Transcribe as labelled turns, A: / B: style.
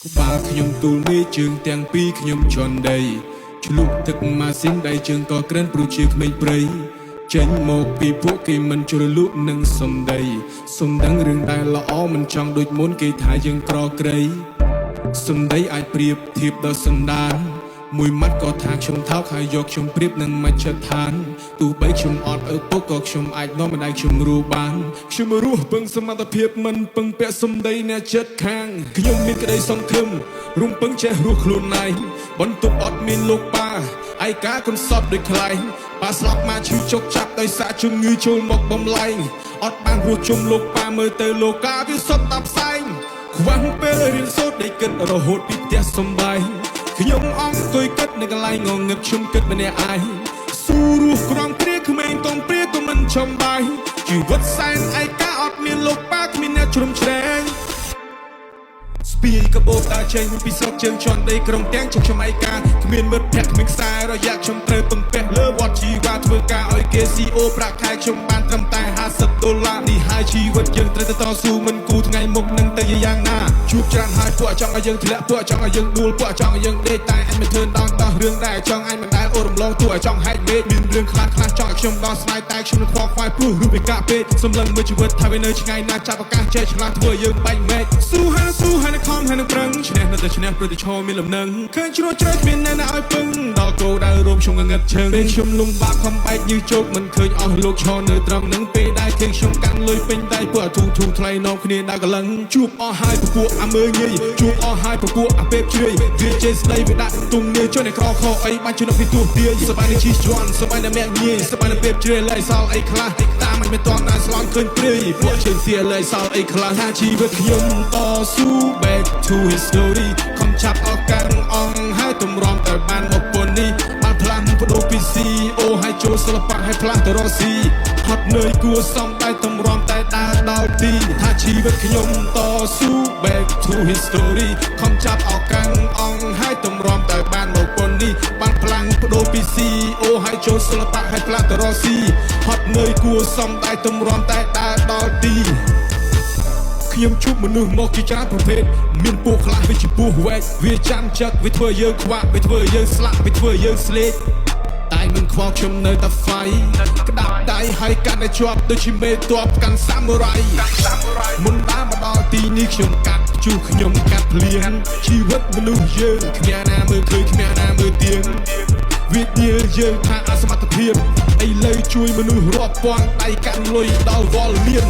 A: ក្បាលខ្ញុំទូលមេជើងទាំងពីរខ្ញុំជន់ដីឆ្លុះទឹកម៉ាស៊ីនដៃជើងក៏ក្រិនព្រោះជាក្មេងព្រៃចេញមកពីពួកគេមិនជ្រលក់នឹងសំដីសំដឹងរឿងដែលល្អមិនចង់ដូចមុនគេថាយើងក្រក្រៃសំដីអាចប្រៀបធៀបដល់សន្តានមួយម៉ាត់ក៏ថាខ្ញុំថោកហើយយកខ្ញុំប្រៀបនឹងមជ្ឈដ្ឋានទោះបីខ្ញុំអត់ឪពុកក៏ខ្ញុំអាចនាំម្ដាយខ្ញុំរស់បានខ្ញុំរស់ពឹងសមត្ថភាពមិនពឹងពាក់សំដីអ្នកចិត្តខាងខ្ញុំមានក្តីសង្ឃឹមរំពឹងចេះរស់ខ្លួនឯងបន្ទប់អត់មានលោកប៉ាឯកាកុនសពដូចខ្លែងប៉ាស្លាប់មកឈឺជោគចាប់ដោយសារជំងឺចូលមកបំលែងអត់បានរស់ជុំលោកប៉ាមើលទៅលោកកាវាសុទ្ធតាផ្សែងខ្វាំងពេលរៀនសូត្រដេកគិតរហូតពីផ្ទះសំបាយខ្ញុំអង្គុយគិតនៅកន្លែងងងឹតខ្ញុំគិតម្នាក់ឯងស៊ូរស់ក្រំគ្រាក្មេងកុំព្រាក៏មិនចំបាយជីវិតសែនឯកាអត់មានលោកប៉ាគ្មានអ្នកជ្រុំជ្រែងស្ពាយកបោកដើរចេញពីស្រុកជើងជន់ដីក្រុងទាំងខ្ញុំឯកាគ្មានមិត្តភក្តិគ្មានខ្សែរយៈខ្ញុំត្រូវពឹងពាក់លើវត្តជីវ៉ាធ្វើការឲ្យគេ CO ប្រាក់ខែខ្ញុំបានត្រឹមតែ$50នេះហើយជីវិតយើងត្រូវទៅតស៊ូមិនគូថ្ងៃមុខនឹងទៅយ៉ាងណាជួបច្រើនហើយពួកចង់ឲ្យយើងធ្លាក់ពួកចង់ឲ្យយើងដួលពួកចង់ឲ្យយើងដេកតែអញមិនធ្វើដល់ដោះរឿងដែរចង់អញមិនដែលអូរំលងទួឲ្យចង់ហែកមេឃមានរឿងខ្លះចង់ឲ្យខ្ញុំដល់ស្នាយតែខ្ញុំនឹងខ្វល់ខ្វាយព្រោះរូបឯកាពេកសម្លឹងមើលជីវិតថាវានៅឆ្ងាយណាស់ចាប់ឱកាសចេះឆ្លាតធ្វើយើងបែកមេឃស៊ូហើយខំហើយនឹងប្រឹងឈ្នះនៅតែឈ្នះព្រោះតែឈរមានលំនឹងឃើញជ្រួចជ្រែកមានអ្នកណាឲ្យពឹងដល់គោដៅរោមខ្ញុំងងឹតឈឹងពេលខ្ញុំលំបាកខំបែកញើសជោគមិនឃើញអស់លោកឈរនៅត្រង់នឹងពេលដែលឃើញខ្ញុំកាន់លុយពេញដៃពួកធូថ្លៃនាំគ្នាដល់កលឹងជួបអស់ហើយពពួកអាមើញយជួបអស់ហើយពពួកអាពេបជ្រៃវាចេះស្ដីវាដាក់ទុំនាយចុះในក្រខអីបានជិះនៅពីទូទាយសបាយនឹងជីជន់សបាយនឹងមាក់ញីសបាយនឹងពេបជ្រៃឡើយសល់អីខ្លះតាមមិនមានតន់ដែរស្លន់ឃើញព្រាយពួកជើងសៀឡើយសល់អីខ្លះថាជីវិតខ្ញុំតស៊ូ back to history ខំចាប់អស់កាំងអងហើយទម្រាំតែបានមកប៉ុននេះបានផ្លាស់បដូរពី CEO ហើយចូលសិល្បៈហើយផ្លាស់ទៅរកស៊ីហត់នឿយគួសំតែទម្រាំតែដើរដល់ទីថាជីវិតខ្ញុំតស៊ូ back to history ខំចាប់អស់កាំងអងហើយទម្រាំតែបានមកប៉ុននេះបានផ្លាស់បដូរពី CEO ហើយចូលសិល្បៈហើយផ្លាស់ទៅរកស៊ីហត់នឿយគួសំតែទម្រាំតែដើរដល់ទីខ្ញុំជួបមនុស្សមកជាច្រើនប្រភេទមានពួកខ្លះវាជាពស់វែកវាចាំចិត្តវាធ្វើយើងខ្វាក់វាធ្វើយើងស្លាក់វាធ្វើយើងស្លេកតែមិនខ្វល់ខ្ញុំនៅតែ fight ក្តាប់ដៃហើយកាន់តែជាប់ដូចជាមេទ័ពកាន់សាមូរ៉ៃមុនដើរមកដល់ទីនេះខ្ញុំកាត់ជួខ្ញុំកាត់ភ្លៀងជីវិតមនុស្សយើងគ្មានណាមើលឃើញគ្មានណាមើលទៀងវាជាយើងថាអសមត្ថភាពឥឡូវជួយមនុស្សរាប់ពាន់ដៃកាន់លុយដល់វល់មាន